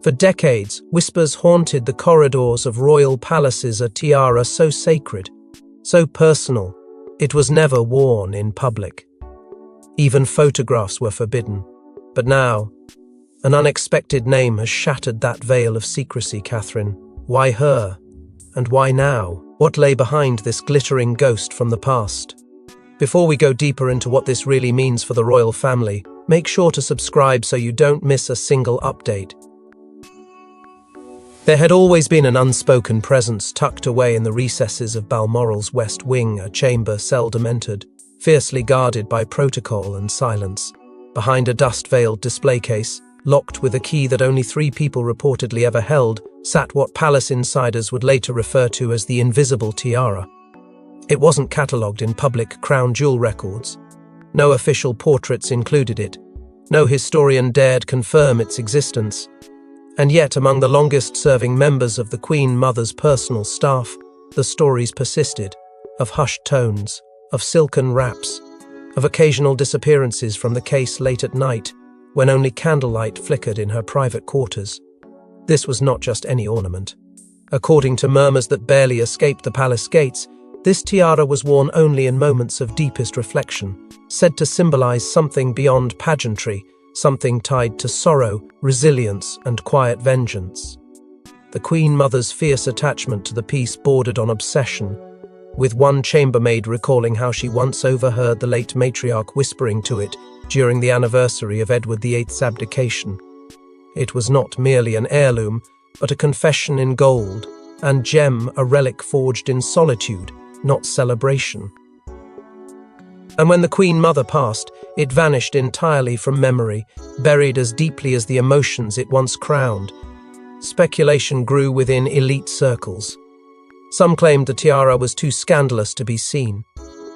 For decades, whispers haunted the corridors of royal palaces, a tiara so sacred, so personal, it was never worn in public. Even photographs were forbidden. But now, an unexpected name has shattered that veil of secrecy. Catherine. Why her? And why now? What lay behind this glittering ghost from the past? Before we go deeper into what this really means for the royal family, make sure to subscribe so you don't miss a single update. There had always been an unspoken presence tucked away in the recesses of Balmoral's West Wing, a chamber seldom entered, fiercely guarded by protocol and silence. Behind a dust-veiled display case, locked with a key that only 3 people reportedly ever held, sat what palace insiders would later refer to as the invisible tiara. It wasn't catalogued in public crown jewel records. No official portraits included it. No historian dared confirm its existence. And yet, among the longest-serving members of the Queen Mother's personal staff, the stories persisted, of hushed tones, of silken wraps, of occasional disappearances from the case late at night, when only candlelight flickered in her private quarters. This was not just any ornament. According to murmurs that barely escaped the palace gates, this tiara was worn only in moments of deepest reflection, said to symbolize something beyond pageantry, something tied to sorrow, resilience, and quiet vengeance. The Queen Mother's fierce attachment to the piece bordered on obsession, with one chambermaid recalling how she once overheard the late matriarch whispering to it during the anniversary of Edward VIII's abdication. It was not merely an heirloom, but a confession in gold, and gem, a relic forged in solitude, not celebration. And when the Queen Mother passed, it vanished entirely from memory, buried as deeply as the emotions it once crowned. Speculation grew within elite circles. Some claimed the tiara was too scandalous to be seen,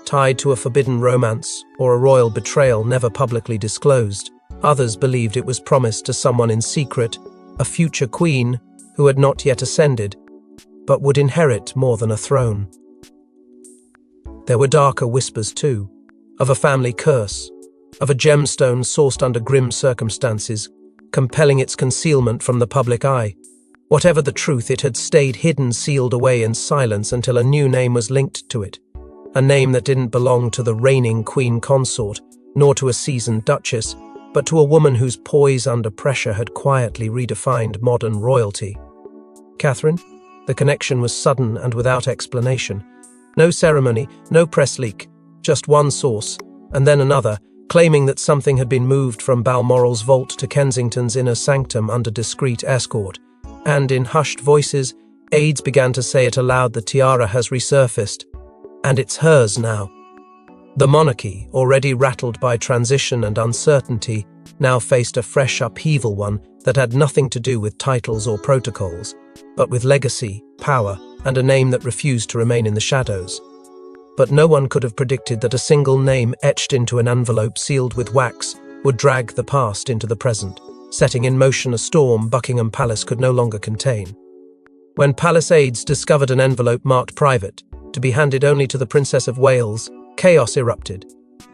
tied to a forbidden romance or a royal betrayal never publicly disclosed. Others believed it was promised to someone in secret, a future queen who had not yet ascended, but would inherit more than a throne. There were darker whispers too, of a family curse, of a gemstone sourced under grim circumstances, compelling its concealment from the public eye. Whatever the truth, it had stayed hidden, sealed away in silence until a new name was linked to it, a name that didn't belong to the reigning queen consort, nor to a seasoned duchess, but to a woman whose poise under pressure had quietly redefined modern royalty. Catherine? The connection was sudden and without explanation. No ceremony, no press leak, just one source, and then another, claiming that something had been moved from Balmoral's vault to Kensington's inner sanctum under discreet escort. And in hushed voices, aides began to say it aloud: the tiara has resurfaced, and it's hers now. The monarchy, already rattled by transition and uncertainty, now faced a fresh upheaval, one that had nothing to do with titles or protocols, but with legacy, power, and a name that refused to remain in the shadows. But no one could have predicted that a single name etched into an envelope sealed with wax would drag the past into the present, setting in motion a storm Buckingham Palace could no longer contain. When palace aides discovered an envelope marked private, to be handed only to the Princess of Wales, chaos erupted.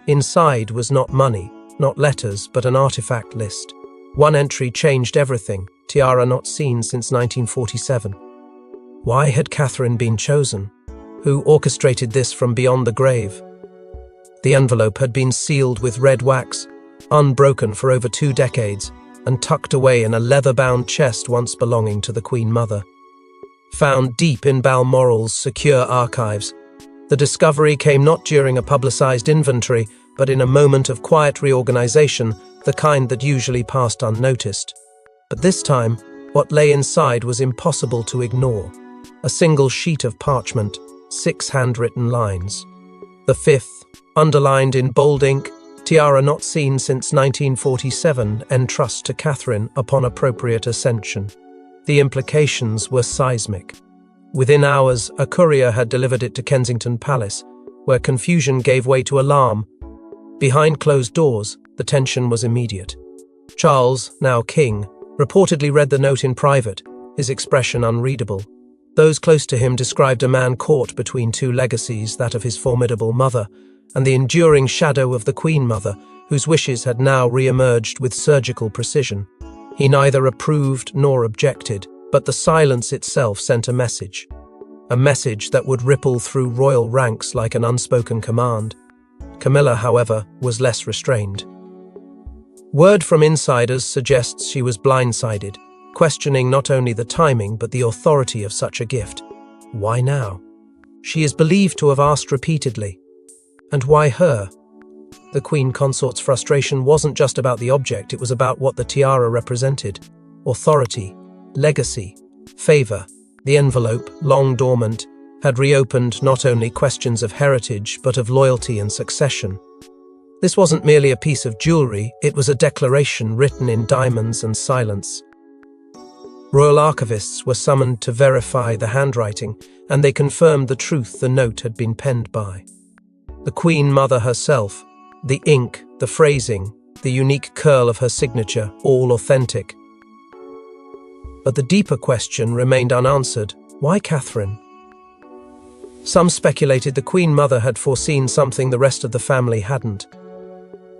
Inside was not money, not letters, but an artifact list. One entry changed everything: tiara not seen since 1947. Why had Catherine been chosen? Who orchestrated this from beyond the grave? The envelope had been sealed with red wax, unbroken for over 2 decades, and tucked away in a leather-bound chest once belonging to the Queen Mother. Found deep in Balmoral's secure archives, the discovery came not during a publicized inventory, but in a moment of quiet reorganization, the kind that usually passed unnoticed. But this time, what lay inside was impossible to ignore. A single sheet of parchment, 6 handwritten lines. The 5th, underlined in bold ink, tiara not seen since 1947, entrust to Catherine upon appropriate ascension. The implications were seismic. Within hours, a courier had delivered it to Kensington Palace, where confusion gave way to alarm. Behind closed doors, the tension was immediate. Charles, now king, reportedly read the note in private, his expression unreadable. Those close to him described a man caught between 2 legacies, that of his formidable mother, and the enduring shadow of the Queen Mother, whose wishes had now re-emerged with surgical precision. He neither approved nor objected, but the silence itself sent a message that would ripple through royal ranks like an unspoken command. Camila, however, was less restrained. Word from insiders suggests she was blindsided, questioning not only the timing but the authority of such a gift. Why now? She is believed to have asked repeatedly. And why her? The Queen Consort's frustration wasn't just about the object, it was about what the tiara represented. Authority, legacy, favor. The envelope, long dormant, had reopened not only questions of heritage but of loyalty and succession. This wasn't merely a piece of jewelry, it was a declaration written in diamonds and silence. Royal archivists were summoned to verify the handwriting, and they confirmed the truth the note had been penned by. The Queen Mother herself, the ink, the phrasing, the unique curl of her signature, all authentic. But the deeper question remained unanswered. Why Catherine? Some speculated the Queen Mother had foreseen something the rest of the family hadn't.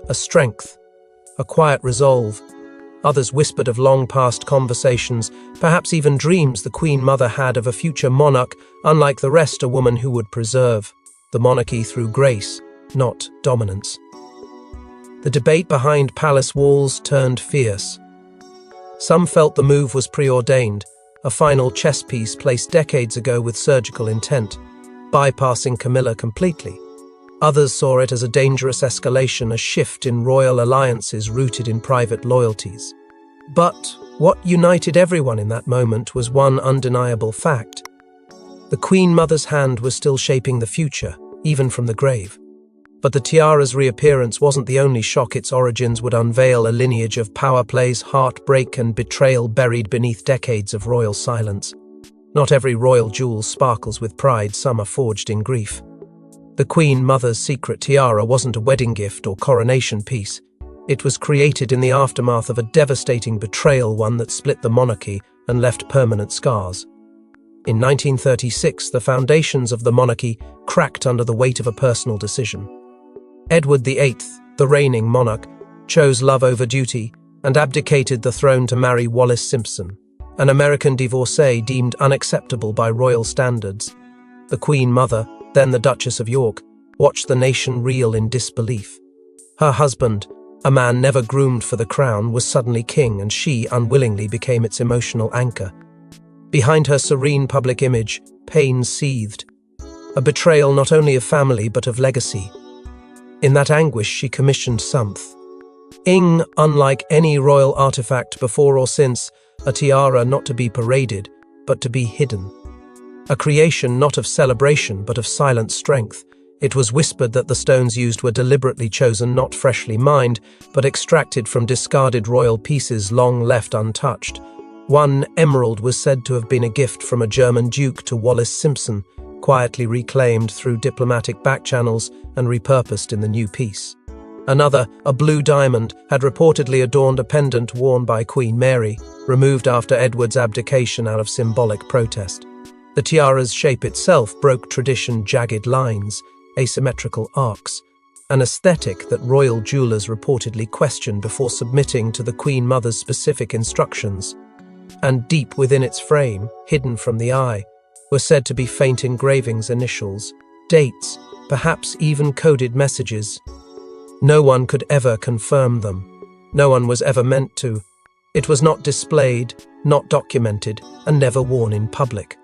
A strength, a quiet resolve. Others whispered of long-past conversations, perhaps even dreams the Queen Mother had of a future monarch, unlike the rest, a woman who would preserve the monarchy through grace, not dominance. The debate behind palace walls turned fierce. Some felt the move was preordained, a final chess piece placed decades ago with surgical intent, bypassing Camila completely. Others saw it as a dangerous escalation, a shift in royal alliances rooted in private loyalties. But what united everyone in that moment was one undeniable fact. The Queen Mother's hand was still shaping the future, even from the grave. But the tiara's reappearance wasn't the only shock. Its origins would unveil a lineage of power plays, heartbreak and betrayal buried beneath decades of royal silence. Not every royal jewel sparkles with pride, some are forged in grief. The Queen Mother's secret tiara wasn't a wedding gift or coronation piece. It was created in the aftermath of a devastating betrayal, one that split the monarchy and left permanent scars. In 1936, the foundations of the monarchy cracked under the weight of a personal decision. Edward VIII, the reigning monarch, chose love over duty and abdicated the throne to marry Wallis Simpson, an American divorcee deemed unacceptable by royal standards. The Queen Mother, then the Duchess of York, watched the nation reel in disbelief. Her husband, a man never groomed for the crown, was suddenly king, and she unwillingly became its emotional anchor. Behind her serene public image, pain seethed. A betrayal not only of family but of legacy. In that anguish, she commissioned something, unlike any royal artifact before or since, a tiara not to be paraded, but to be hidden. A creation not of celebration, but of silent strength. It was whispered that the stones used were deliberately chosen, not freshly mined, but extracted from discarded royal pieces long left untouched. One emerald was said to have been a gift from a German duke to Wallis Simpson, quietly reclaimed through diplomatic backchannels and repurposed in the new piece. Another, a blue diamond, had reportedly adorned a pendant worn by Queen Mary, removed after Edward's abdication out of symbolic protest. The tiara's shape itself broke tradition, jagged lines, asymmetrical arcs, an aesthetic that royal jewelers reportedly questioned before submitting to the Queen Mother's specific instructions. And deep within its frame, hidden from the eye, were said to be faint engravings, initials, dates, perhaps even coded messages. No one could ever confirm them. No one was ever meant to. It was not displayed, not documented, and never worn in public.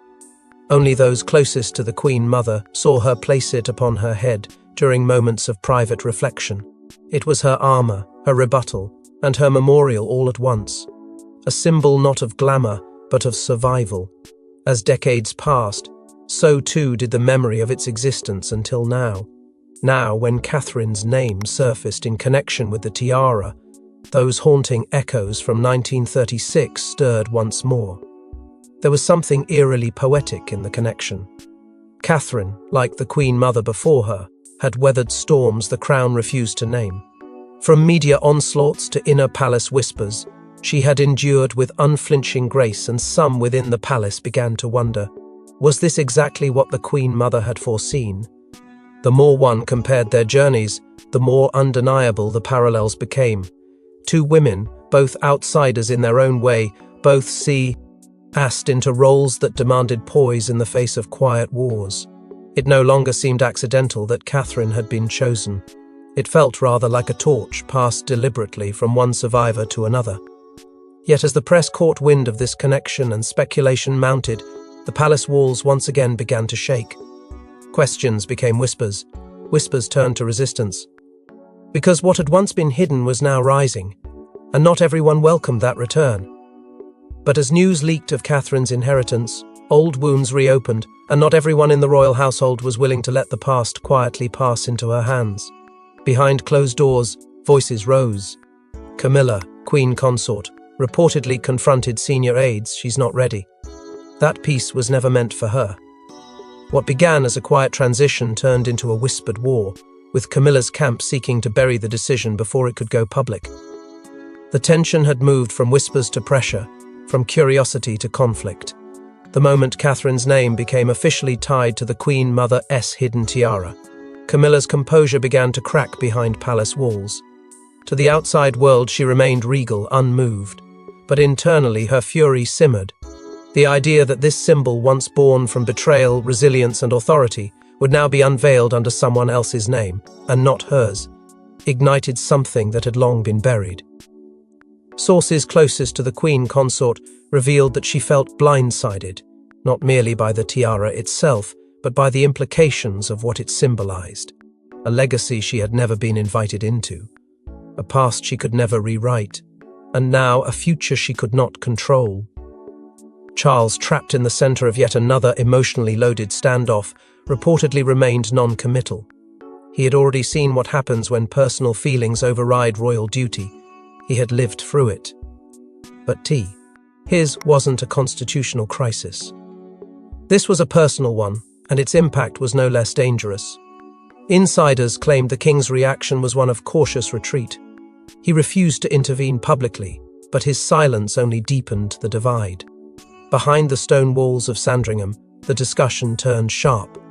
Only those closest to the Queen Mother saw her place it upon her head during moments of private reflection. It was her armor, her rebuttal, and her memorial all at once. A symbol not of glamour, but of survival. As decades passed, so too did the memory of its existence until now. Now, when Catherine's name surfaced in connection with the tiara, those haunting echoes from 1936 stirred once more. There was something eerily poetic in the connection. Catherine, like the Queen Mother before her, had weathered storms the crown refused to name. From media onslaughts to inner palace whispers, she had endured with unflinching grace, and some within the palace began to wonder, was this exactly what the Queen Mother had foreseen? The more one compared their journeys, the more undeniable the parallels became. Two women, both outsiders in their own way, both asked into roles that demanded poise in the face of quiet wars. It no longer seemed accidental that Catherine had been chosen. It felt rather like a torch passed deliberately from one survivor to another. Yet as the press caught wind of this connection and speculation mounted, the palace walls once again began to shake. Questions became whispers. Whispers turned to resistance. Because what had once been hidden was now rising, and not everyone welcomed that return. But as news leaked of Catherine's inheritance, old wounds reopened, and not everyone in the royal household was willing to let the past quietly pass into her hands. Behind closed doors, voices rose. Camila, queen consort, reportedly confronted senior aides, she's not ready. That peace was never meant for her. What began as a quiet transition turned into a whispered war, with Camilla's camp seeking to bury the decision before it could go public. The tension had moved from whispers to pressure, from curiosity to conflict. The moment Catherine's name became officially tied to the Queen Mother's hidden tiara, Camilla's composure began to crack behind palace walls. To the outside world she remained regal, unmoved, but internally her fury simmered. The idea that this symbol, once born from betrayal, resilience and authority, would now be unveiled under someone else's name, and not hers, ignited something that had long been buried. Sources closest to the queen consort revealed that she felt blindsided, not merely by the tiara itself, but by the implications of what it symbolized. A legacy she had never been invited into, a past she could never rewrite, and now a future she could not control. Charles, trapped in the center of yet another emotionally loaded standoff, reportedly remained non-committal. He had already seen what happens when personal feelings override royal duty. He had lived through it. But his wasn't a constitutional crisis. This was a personal one, and its impact was no less dangerous. Insiders claimed the king's reaction was one of cautious retreat. He refused to intervene publicly, but his silence only deepened the divide. Behind the stone walls of Sandringham, the discussion turned sharp.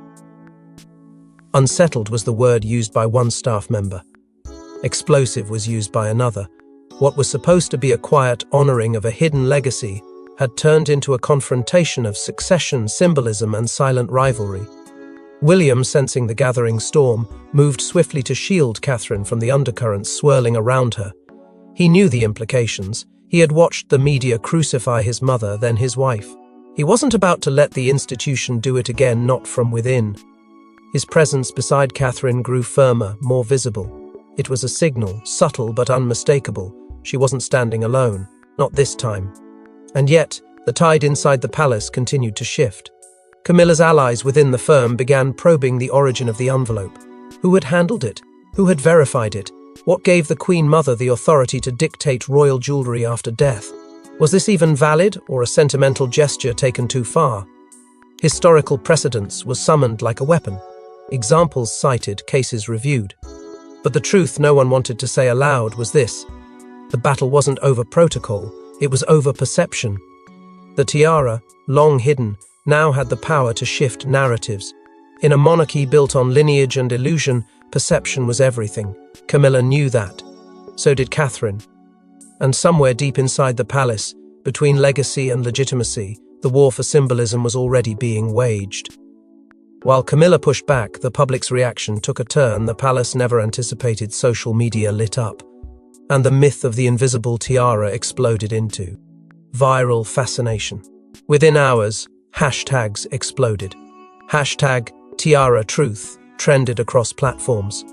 Unsettled was the word used by one staff member. Explosive was used by another. What was supposed to be a quiet honoring of a hidden legacy had turned into a confrontation of succession, symbolism, and silent rivalry. William, sensing the gathering storm, moved swiftly to shield Catherine from the undercurrents swirling around her. He knew the implications. He had watched the media crucify his mother, then his wife. He wasn't about to let the institution do it again, not from within. His presence beside Catherine grew firmer, more visible. It was a signal, subtle but unmistakable. She wasn't standing alone, not this time. And yet, the tide inside the palace continued to shift. Camilla's allies within the firm began probing the origin of the envelope. Who had handled it? Who had verified it? What gave the Queen Mother the authority to dictate royal jewelry after death? Was this even valid, or a sentimental gesture taken too far? Historical precedence was summoned like a weapon. Examples cited, cases reviewed. But the truth no one wanted to say aloud was this. The battle wasn't over protocol, it was over perception. The tiara, long hidden, now had the power to shift narratives. In a monarchy built on lineage and illusion, perception was everything. Camila knew that. So did Catherine. And somewhere deep inside the palace, between legacy and legitimacy, the war for symbolism was already being waged. While Camila pushed back, the public's reaction took a turn the palace never anticipated. Social media lit up, and the myth of the invisible tiara exploded into viral fascination. Within hours, hashtags exploded. Hashtag Tiara Truth trended across platforms.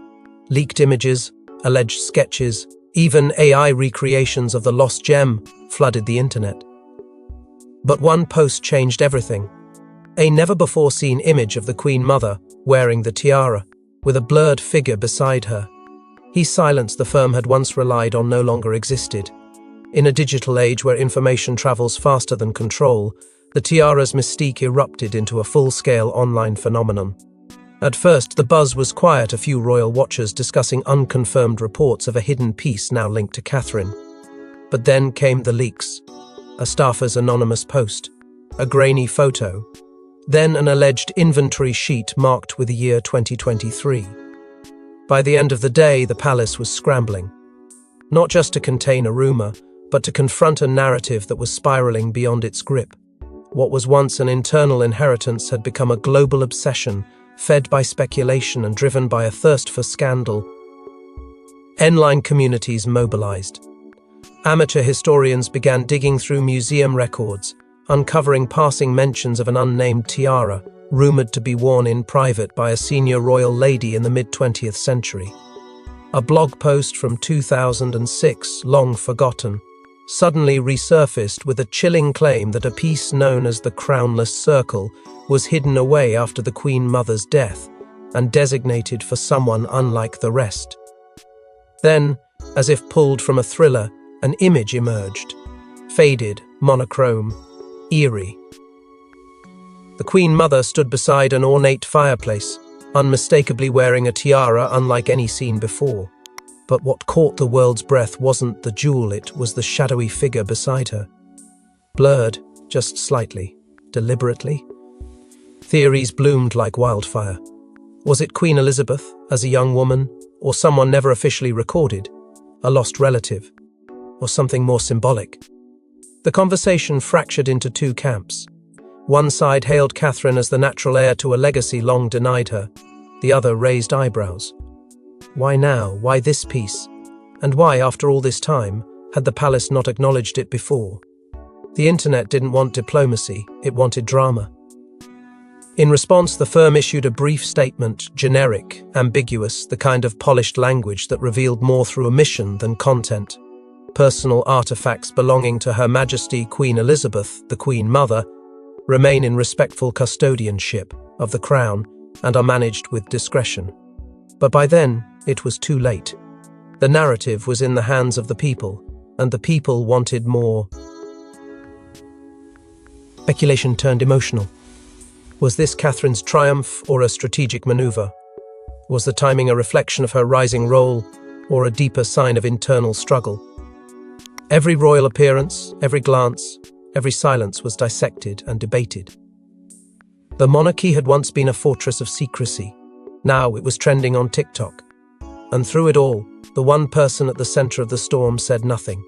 Leaked images, alleged sketches, even AI recreations of the lost gem flooded the internet. But one post changed everything. A never-before-seen image of the Queen Mother wearing the tiara, with a blurred figure beside her. His silence the firm had once relied on no longer existed. In a digital age where information travels faster than control, the tiara's mystique erupted into a full-scale online phenomenon. At first, the buzz was quiet, a few royal watchers discussing unconfirmed reports of a hidden piece now linked to Catherine. But then came the leaks. A staffer's anonymous post, a grainy photo, then an alleged inventory sheet marked with the year 2023. By the end of the day, the palace was scrambling. Not just to contain a rumor, but to confront a narrative that was spiraling beyond its grip. What was once an internal inheritance had become a global obsession, fed by speculation and driven by a thirst for scandal. Online communities mobilized. Amateur historians began digging through museum records, uncovering passing mentions of an unnamed tiara, rumored to be worn in private by a senior royal lady in the mid-20th century. A blog post from 2006, long forgotten, suddenly resurfaced with a chilling claim that a piece known as the Crownless Circle was hidden away after the Queen Mother's death and designated for someone unlike the rest. Then, as if pulled from a thriller, an image emerged. Faded, monochrome, eerie. The Queen Mother stood beside an ornate fireplace, unmistakably wearing a tiara unlike any seen before. But what caught the world's breath wasn't the jewel, it was the shadowy figure beside her. Blurred, just slightly, deliberately. Theories bloomed like wildfire. Was it Queen Elizabeth, as a young woman, or someone never officially recorded, a lost relative, or something more symbolic? The conversation fractured into two camps. One side hailed Catherine as the natural heir to a legacy long denied her. The other raised eyebrows. Why now? Why this piece? And why, after all this time, had the palace not acknowledged it before? The internet didn't want diplomacy, it wanted drama. In response, the firm issued a brief statement, generic, ambiguous, the kind of polished language that revealed more through omission than content. Personal artifacts belonging to Her Majesty Queen Elizabeth, the Queen Mother, remain in respectful custodianship of the Crown and are managed with discretion. But by then, it was too late. The narrative was in the hands of the people, and the people wanted more. Speculation turned emotional. Was this Catherine's triumph or a strategic maneuver? Was the timing a reflection of her rising role or a deeper sign of internal struggle? Every royal appearance, every glance, every silence was dissected and debated. The monarchy had once been a fortress of secrecy. Now it was trending on TikTok. And through it all, the one person at the center of the storm said nothing.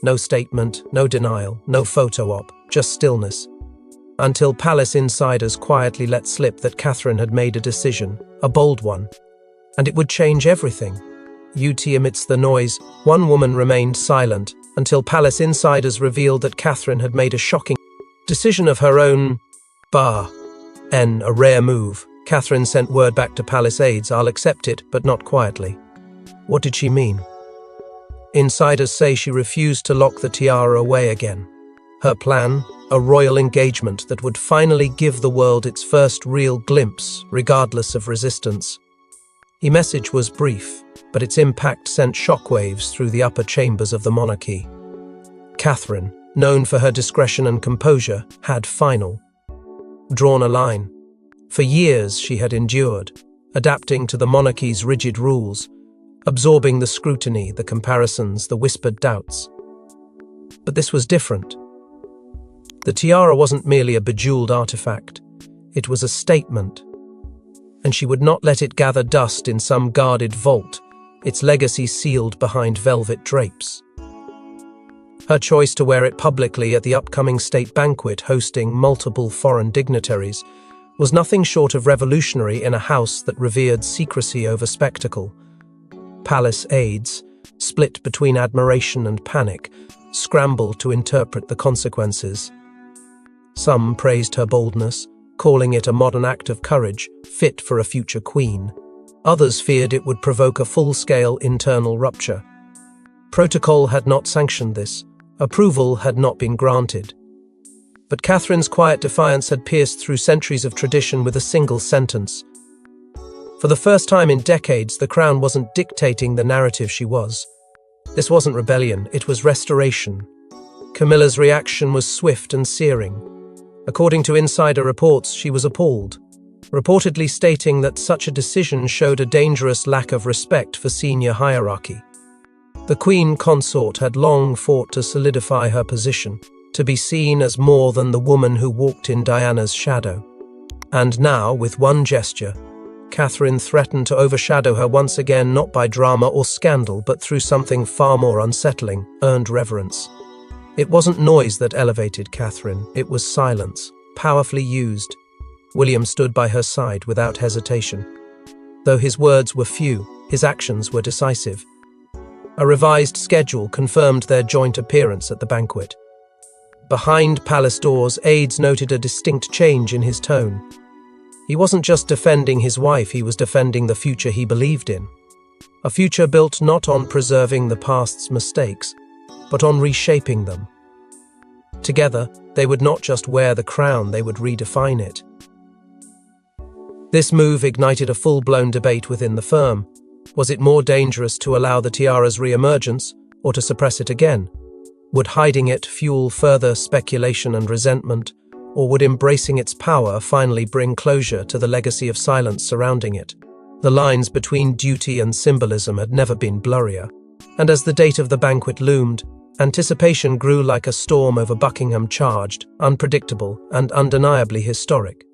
No statement, no denial, no photo op, just stillness. Until palace insiders quietly let slip that Catherine had made a decision, a bold one. And it would change everything. Amidst the noise, one woman remained silent until palace insiders revealed that Catherine had made a shocking decision of her own. A rare move. Catherine sent word back to palace aides, "I'll accept it, but not quietly." What did she mean? Insiders say she refused to lock the tiara away again. Her plan, a royal engagement that would finally give the world its first real glimpse, regardless of resistance. The message was brief, but its impact sent shockwaves through the upper chambers of the monarchy. Catherine, known for her discretion and composure, had drawn a line. For years she had endured, adapting to the monarchy's rigid rules, absorbing the scrutiny, the comparisons, the whispered doubts. But this was different. The tiara wasn't merely a bejeweled artifact, it was a statement. And she would not let it gather dust in some guarded vault, its legacy sealed behind velvet drapes. Her choice to wear it publicly at the upcoming state banquet hosting multiple foreign dignitaries was nothing short of revolutionary in a house that revered secrecy over spectacle. Palace aides, split between admiration and panic, scrambled to interpret the consequences. Some praised her boldness, calling it a modern act of courage, fit for a future queen. Others feared it would provoke a full-scale internal rupture. Protocol had not sanctioned this. Approval had not been granted. But Catherine's quiet defiance had pierced through centuries of tradition with a single sentence. For the first time in decades, the crown wasn't dictating the narrative she was. This wasn't rebellion, it was restoration. Camilla's reaction was swift and searing. According to insider reports, she was appalled, reportedly stating that such a decision showed a dangerous lack of respect for senior hierarchy. The Queen Consort had long fought to solidify her position, to be seen as more than the woman who walked in Diana's shadow. And now, with one gesture, Catherine threatened to overshadow her once again, not by drama or scandal, but through something far more unsettling: earned reverence. It wasn't noise that elevated Catherine, it was silence, powerfully used. William stood by her side without hesitation. Though his words were few, his actions were decisive. A revised schedule confirmed their joint appearance at the banquet. Behind palace doors, aides noted a distinct change in his tone. He wasn't just defending his wife, he was defending the future he believed in. A future built not on preserving the past's mistakes, but on reshaping them. Together, they would not just wear the crown, they would redefine it. This move ignited a full-blown debate within the firm. Was it more dangerous to allow the tiara's re-emergence, or to suppress it again? Would hiding it fuel further speculation and resentment, or would embracing its power finally bring closure to the legacy of silence surrounding it? The lines between duty and symbolism had never been blurrier, and as the date of the banquet loomed, anticipation grew like a storm over Buckingham, charged, unpredictable, and undeniably historic.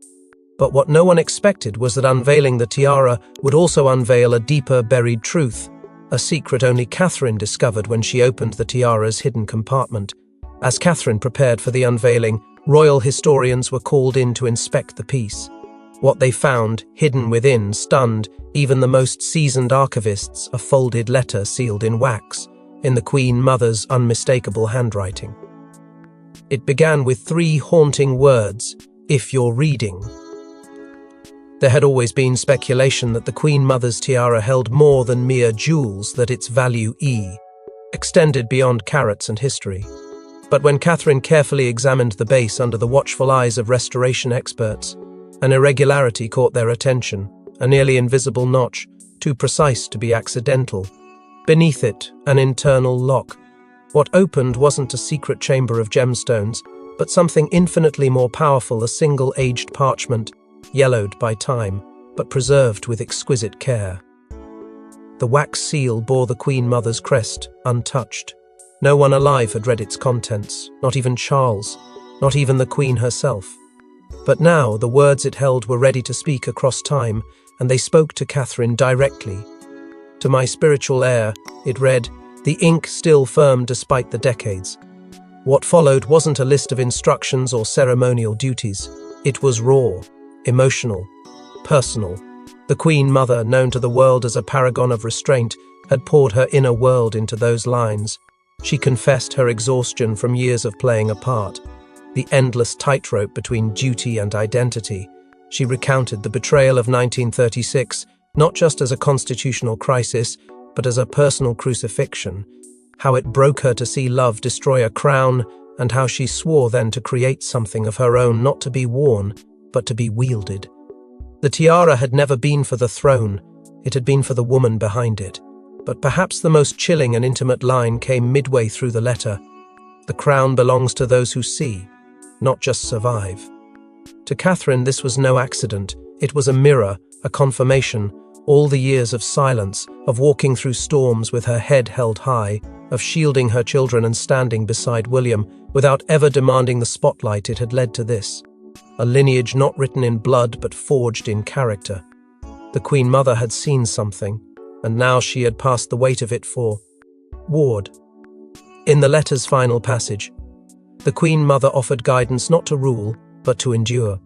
But what no one expected was that unveiling the tiara would also unveil a deeper buried truth, a secret only Catherine discovered when she opened the tiara's hidden compartment. As Catherine prepared for the unveiling, royal historians were called in to inspect the piece. What they found, hidden within, stunned even the most seasoned archivists: a folded letter sealed in wax, in the Queen Mother's unmistakable handwriting. It began with 3 haunting words: "If you're reading." There had always been speculation that the Queen Mother's tiara held more than mere jewels, that its value extended beyond carats and history. But when Catherine carefully examined the base under the watchful eyes of restoration experts, an irregularity caught their attention, a nearly invisible notch, too precise to be accidental. Beneath it, an internal lock. What opened wasn't a secret chamber of gemstones, but something infinitely more powerful: a single aged parchment, yellowed by time, but preserved with exquisite care. The wax seal bore the Queen Mother's crest, untouched. No one alive had read its contents, not even Charles, not even the Queen herself. But now the words it held were ready to speak across time, and they spoke to Catherine directly. "To my spiritual heir," it read, the ink still firm despite the decades. What followed wasn't a list of instructions or ceremonial duties. It was raw, emotional, personal. The Queen Mother, known to the world as a paragon of restraint, had poured her inner world into those lines. She confessed her exhaustion from years of playing a part, the endless tightrope between duty and identity. She recounted the betrayal of 1936, not just as a constitutional crisis, but as a personal crucifixion, how it broke her to see love destroy a crown, and how she swore then to create something of her own, not to be worn, but to be wielded. The tiara had never been for the throne, it had been for the woman behind it. But perhaps the most chilling and intimate line came midway through the letter. The crown belongs to those who see, not just survive. To Catherine, this was no accident. It was a mirror, a confirmation. All the years of silence, of walking through storms with her head held high, of shielding her children and standing beside William, without ever demanding the spotlight, it had led to this. A lineage not written in blood but forged in character. The Queen Mother had seen something, and now she had passed the weight of it forward. In the letter's final passage, the Queen Mother offered guidance not to rule, but to endure.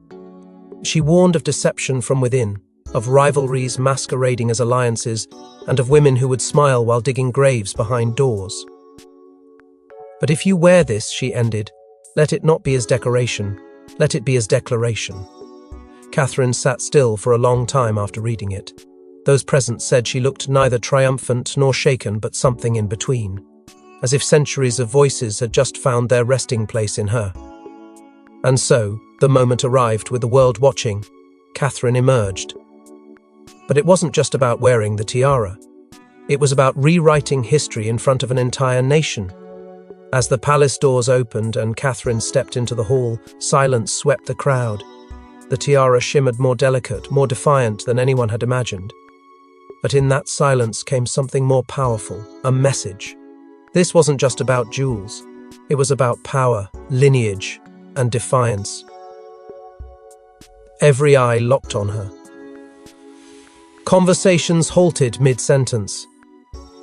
She warned of deception from within, of rivalries masquerading as alliances, and of women who would smile while digging graves behind doors. "But if you wear this," she ended, "let it not be as decoration. Let it be as declaration." Catherine sat still for a long time after reading it. Those present said she looked neither triumphant nor shaken, but something in between, as if centuries of voices had just found their resting place in her. And so, the moment arrived, with the world watching. Catherine emerged. But it wasn't just about wearing the tiara. It was about rewriting history in front of an entire nation. As the palace doors opened and Catherine stepped into the hall, silence swept the crowd. The tiara shimmered more delicate, more defiant than anyone had imagined. But in that silence came something more powerful, a message. This wasn't just about jewels. It was about power, lineage, and defiance. Every eye locked on her. Conversations halted mid-sentence.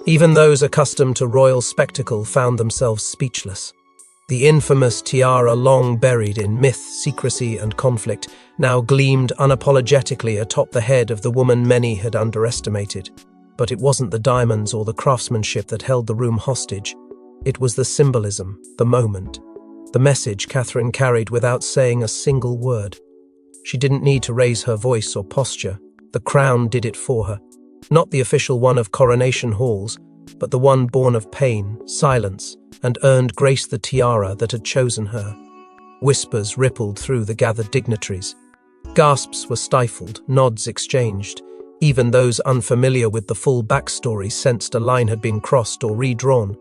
Even those accustomed to royal spectacle found themselves speechless. The infamous tiara, long buried in myth, secrecy, and conflict, now gleamed unapologetically atop the head of the woman many had underestimated. But it wasn't the diamonds or the craftsmanship that held the room hostage. It was the symbolism, the moment, the message Catherine carried without saying a single word. She didn't need to raise her voice or posture. The crown did it for her. Not the official one of coronation halls, but the one born of pain, silence, and earned grace, the tiara that had chosen her. Whispers rippled through the gathered dignitaries. Gasps were stifled, nods exchanged. Even those unfamiliar with the full backstory sensed a line had been crossed or redrawn.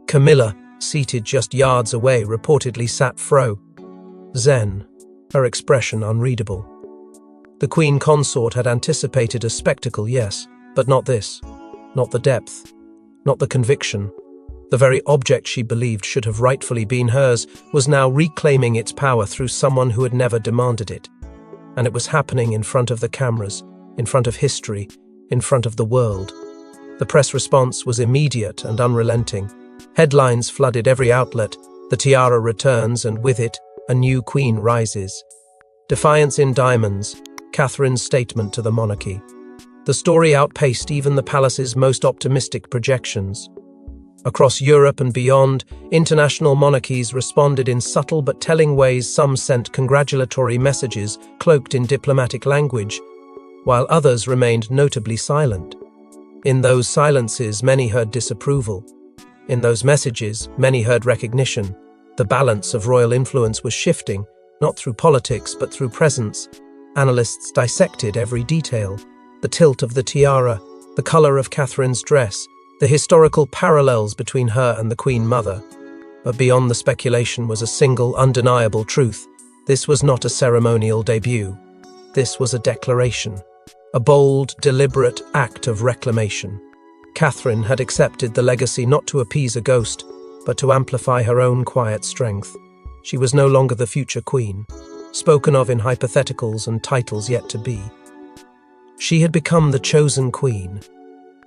Camila, seated just yards away, reportedly sat zen, her expression unreadable. The queen consort had anticipated a spectacle, yes, but not this. Not the depth. Not the conviction. The very object she believed should have rightfully been hers was now reclaiming its power through someone who had never demanded it. And it was happening in front of the cameras, in front of history, in front of the world. The press response was immediate and unrelenting. Headlines flooded every outlet. The tiara returns, and with it, a new queen rises. Defiance in diamonds, Catherine's statement to the monarchy. The story outpaced even the palace's most optimistic projections. Across Europe and beyond, international monarchies responded in subtle but telling ways. Some sent congratulatory messages cloaked in diplomatic language, while others remained notably silent. In those silences, many heard disapproval. In those messages, many heard recognition. The balance of royal influence was shifting, not through politics but through presence. Analysts dissected every detail. The tilt of the tiara, the colour of Catherine's dress, the historical parallels between her and the Queen Mother. But beyond the speculation was a single, undeniable truth. This was not a ceremonial debut. This was a declaration. A bold, deliberate act of reclamation. Catherine had accepted the legacy not to appease a ghost, but to amplify her own quiet strength. She was no longer the future queen, spoken of in hypotheticals and titles yet to be. She had become the chosen queen,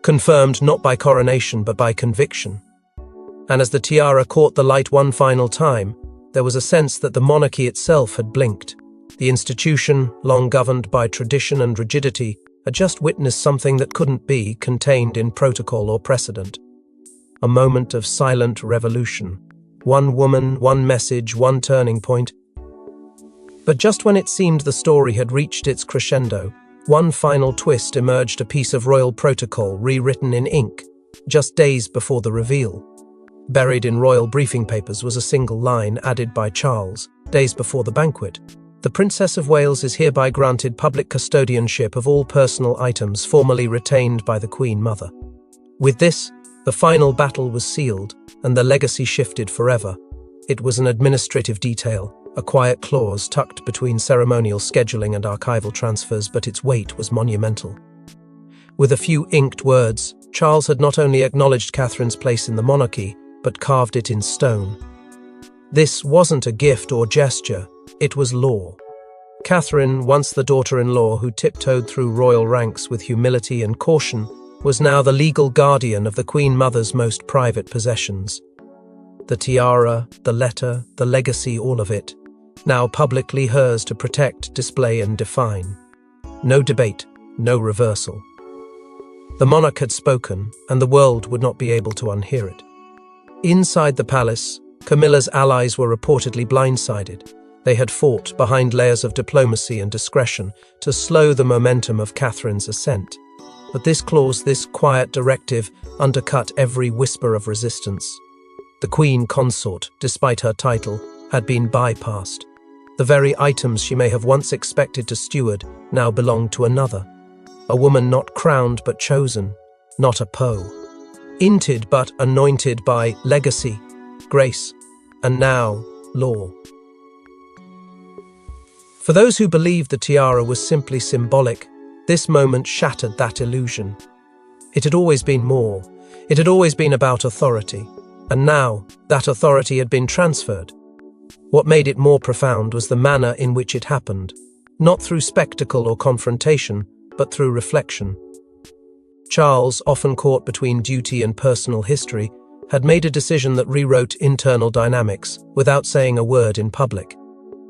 confirmed not by coronation but by conviction. And as the tiara caught the light one final time, there was a sense that the monarchy itself had blinked. The institution, long governed by tradition and rigidity, had just witnessed something that couldn't be contained in protocol or precedent. A moment of silent revolution. One woman, one message, one turning point. But just when it seemed the story had reached its crescendo, one final twist emerged, a piece of royal protocol rewritten in ink, just days before the reveal. Buried in royal briefing papers was a single line added by Charles, days before the banquet. The Princess of Wales is hereby granted public custodianship of all personal items formerly retained by the Queen Mother. With this, the final battle was sealed, and the legacy shifted forever. It was an administrative detail, a quiet clause tucked between ceremonial scheduling and archival transfers, but its weight was monumental. With a few inked words, Charles had not only acknowledged Catherine's place in the monarchy, but carved it in stone. This wasn't a gift or gesture, it was law. Catherine, once the daughter-in-law who tiptoed through royal ranks with humility and caution, was now the legal guardian of the Queen Mother's most private possessions. The tiara, the letter, the legacy, all of it, now publicly hers to protect, display, and define. No debate, no reversal. The monarch had spoken, and the world would not be able to unhear it. Inside the palace, Camilla's allies were reportedly blindsided. They had fought behind layers of diplomacy and discretion to slow the momentum of Catherine's ascent. But this clause, this quiet directive, undercut every whisper of resistance. The Queen Consort, despite her title, had been bypassed. The very items she may have once expected to steward now belonged to another. A woman not crowned but chosen, not a Poe. Inted but anointed by legacy, grace, and now law. For those who believed the tiara was simply symbolic, this moment shattered that illusion. It had always been more. It had always been about authority. And now, that authority had been transferred. What made it more profound was the manner in which it happened, not through spectacle or confrontation, but through reflection. Charles, often caught between duty and personal history, had made a decision that rewrote internal dynamics without saying a word in public.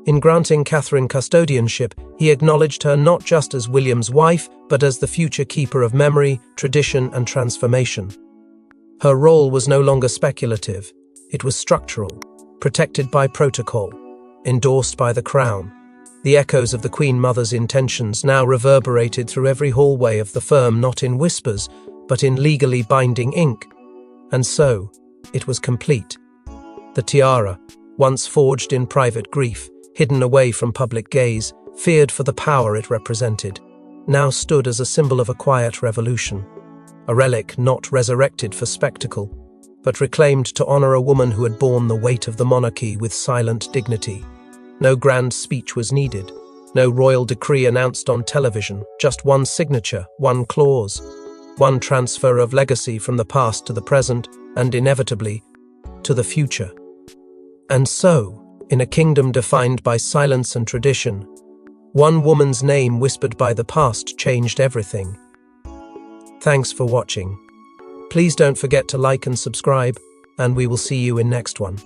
In granting Catherine custodianship, he acknowledged her not just as William's wife, but as the future keeper of memory, tradition, and transformation. Her role was no longer speculative. It was structural, protected by protocol, endorsed by the Crown. The echoes of the Queen Mother's intentions now reverberated through every hallway of the firm, not in whispers, but in legally binding ink. And so, it was complete. The tiara, once forged in private grief, hidden away from public gaze, feared for the power it represented, now stood as a symbol of a quiet revolution. A relic not resurrected for spectacle, but reclaimed to honor a woman who had borne the weight of the monarchy with silent dignity. No grand speech was needed, no royal decree announced on television, just one signature, one clause, one transfer of legacy from the past to the present, and inevitably, to the future. And so, in a kingdom defined by silence and tradition, one woman's name whispered by the past changed everything. Thanks for watching. Please don't forget to like and subscribe, and we will see you in next one.